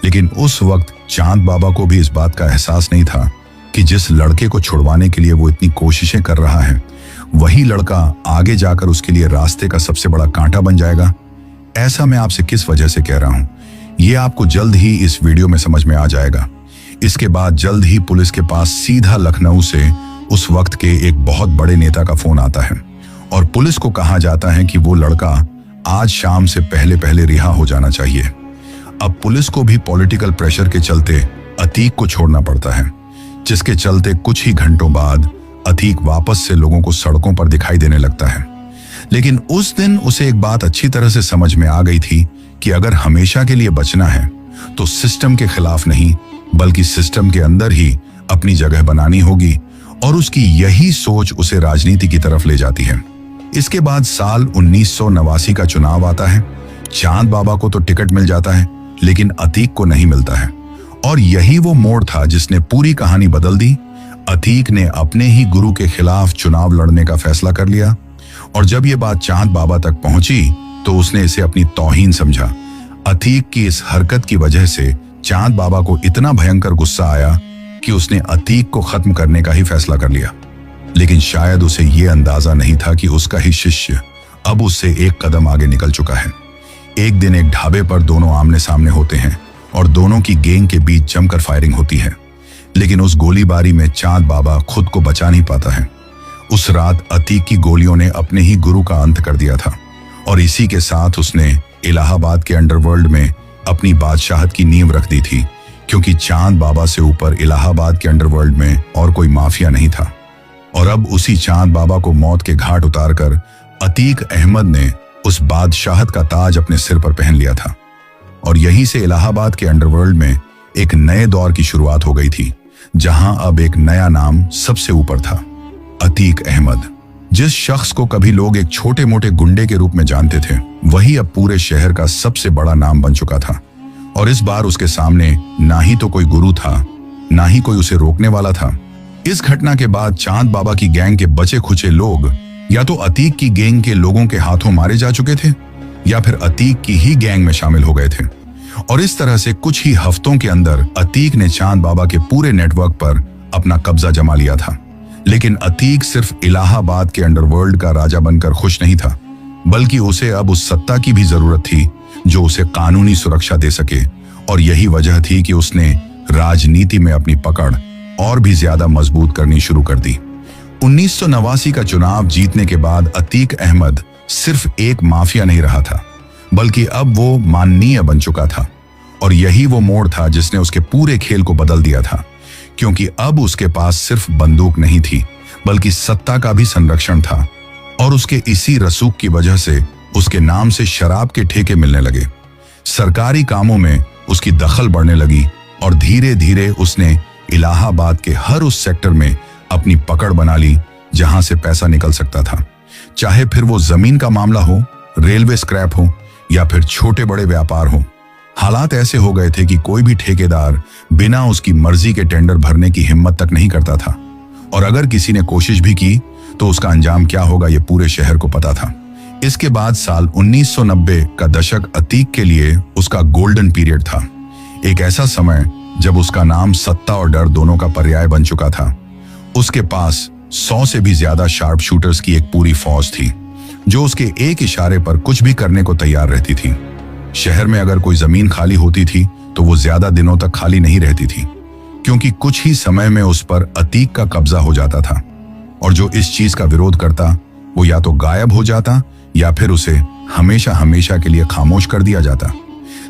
लेकिन उस वक्त चांद बाबा को भी इस बात का एहसास नहीं था कि जिस लड़के को छुड़वाने के लिए वो इतनी कोशिशें कर रहा है, वही लड़का आगे जाकर उसके लिए रास्ते का सबसे बड़ा कांटा बन जाएगा। ऐसा मैं आपसे किस वजह से कह रहा हूं, ये आपको जल्द ही इस वीडियो में समझ में आ जाएगा। इसके बाद जल्द ही पुलिस के पास सीधा लखनऊ से उस वक्त के एक बहुत बड़े नेता का फोन आता है और पुलिस को कहा जाता है कि वो लड़का आज शाम से पहले पहले रिहा हो जाना चाहिए। अब पुलिस को भी पॉलिटिकल प्रेशर के चलते अतीक को छोड़ना पड़ता है, जिसके चलते कुछ ही घंटों बाद अतीक वापस से लोगों को सड़कों पर दिखाई देने लगता है। लेकिन उस दिन उसे एक बात अच्छी तरह से समझ में आ गई थी कि अगर हमेशा के लिए बचना है तो सिस्टम के खिलाफ नहीं बल्कि सिस्टम के अंदर ही अपनी जगह बनानी होगी, और उसकी यही सोच उसे राजनीति की तरफ ले जाती है। इसके बाद साल 1989 का चुनाव आता है। चांद बाबा को तो टिकट मिल जाता है लेकिन अतीक को नहीं मिलता है, और यही वो मोड़ था जिसने पूरी कहानी बदल दी। अतीक ने अपने ही गुरु के खिलाफ चुनाव लड़ने का फैसला कर लिया, और जब ये बात चांद बाबा तक पहुंची तो उसने इसे अपनी तौहीन समझा। अतीक की इस हरकत की वजह से चांद बाबा को इतना भयंकर गुस्सा आया कि उसने अतीक को खत्म करने का ही फैसला कर लिया। लेकिन शायद उसे यह अंदाजा नहीं था कि उसका ही शिष्य अब उससे एक कदम आगे निकल चुका है। एक दिन एक ढाबे पर दोनों आमने सामने होते हैं और दोनों की गैंग के बीच जमकर फायरिंग होती है, लेकिन उस गोलीबारी में चांद बाबा खुद को बचा नहीं पाता है। उस रात अतीक की गोलियों ने अपने ही गुरु का अंत कर दिया था, और इसी के साथ उसने इलाहाबाद के अंडरवर्ल्ड में अपनी बादशाहत की नींव रख दी थी, क्योंकि चांद बाबा से ऊपर इलाहाबाद के अंडरवर्ल्ड में और कोई माफिया नहीं था। और अब उसी चांद बाबा को मौत के घाट उतारकर अतीक अहमद ने उस बादशाहत का ताज अपने सिर पर पहन लिया था, और यहीं से इलाहाबाद के अंडरवर्ल्ड में एक नए दौर की शुरुआत हो गई थी, जहां अब एक नया नाम सबसे ऊपर था, अतीक अहमद। जिस शख्स को कभी लोग एक छोटे मोटे गुंडे के रूप में जानते थे, वही अब पूरे शहर का सबसे बड़ा नाम बन चुका था। और इस बार उसके सामने ना ही तो कोई गुरु था, ना ही कोई उसे रोकने वाला था। इस घटना के बाद चांद बाबा की गैंग के बचे खुचे लोग या तो अतीक की गैंग के लोगों के हाथों मारे जा चुके थे, या फिर अतीक की ही गैंग में शामिल हो गए थे। और इस तरह से कुछ ही हफ्तों के अंदर अतीक ने चांद बाबा के पूरे नेटवर्क पर अपना कब्जा जमा लिया था। लेकिन अतीक सिर्फ इलाहाबाद के अंडरवर्ल्ड का राजा बनकर खुश नहीं था, बल्कि उसे अब उस सत्ता की भी जरूरत थी जो उसे कानूनी सुरक्षा दे सके। और यही वजह थी कि उसने राजनीति में अपनी पकड़ और भी ज्यादा मजबूत करनी शुरू कर दी। 1989 का चुनाव जीतने के बाद अतीक अहमद सिर्फ एक माफिया नहीं रहा था, बल्कि अब वो माननीय बन चुका था। और यही वो मोड़ था जिसने उसके पूरे खेल को बदल दिया था, क्योंकि अब उसके पास सिर्फ बंदूक नहीं थी बल्कि सत्ता का भी संरक्षण था। और उसके इसी रसूख की वजह से उसके नाम से शराब के ठेके मिलने लगे, सरकारी कामों में उसकी दखल बढ़ने लगी, और धीरे धीरे उसने इलाहाबाद के हर उस सेक्टर में अपनी पकड़ बना ली जहां से पैसा निकल सकता था। चाहे फिर वो जमीन का मामला हो, रेलवे स्क्रैप हो, या फिर छोटे बड़े व्यापार हो। हालात ऐसे हो गए थे कि कोई भी ठेकेदार बिना उसकी मर्जी के टेंडर भरने की हिम्मत तक नहीं करता था, और अगर किसी ने कोशिश भी की तो उसका अंजाम क्या होगा ये पूरे शहर को पता था। इसके बाद साल 1990 का दशक अतीक के लिए उसका गोल्डन पीरियड था, एक ऐसा समय जब उसका नाम सत्ता और डर दोनों का पर्याय बन चुका था। उसके पास 100 से भी ज्यादा शार्प शूटर्स की एक पूरी फौज थी जो उसके एक इशारे पर कुछ भी करने को तैयार रहती थी। शहर में अगर कोई जमीन खाली होती थी तो वो ज्यादा दिनों तक खाली नहीं रहती थी, क्योंकि कुछ ही समय में उस पर अतीक का कब्जा हो जाता था, और जो इस चीज का विरोध करता वो या तो गायब हो जाता या फिर उसे हमेशा हमेशा के लिए खामोश कर दिया जाता।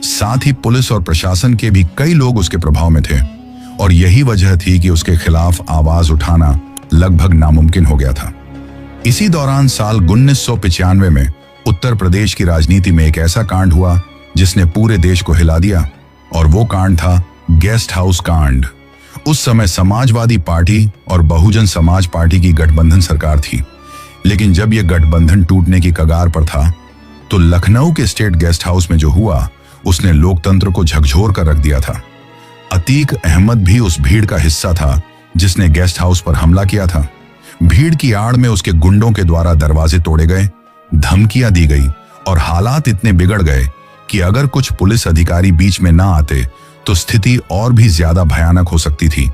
साथ ही पुलिस और प्रशासन के भी कई लोग उसके प्रभाव में थे, और यही वजह थी कि उसके खिलाफ आवाज उठाना लगभग नामुमकिन हो गया था। इसी दौरान साल 1995 में उत्तर प्रदेश की राजनीति में एक ऐसा कांड हुआ जिसने पूरे देश को हिला दिया, और वो कांड था गेस्ट हाउस कांड। उस समय समाजवादी पार्टी और बहुजन समाज पार्टी की गठबंधन सरकार थी, लेकिन जब यह गठबंधन टूटने की कगार पर था तो लखनऊ के स्टेट गेस्ट हाउस में जो हुआ उसने लोकतंत्र को झकझोर कर रख दिया था। अतीक अहमद भी उस भीड़ का हिस्सा था जिसने गेस्ट हाउस पर हमला किया था। भीड़ की आड़ में उसके गुंडों के द्वारा दरवाजे तोड़े गए, धमकियां दी गई, और हालात इतने बिगड़ गए कि अगर कुछ पुलिस अधिकारी बीच में ना आते तो स्थिति और भी ज्यादा भयानक हो सकती थी।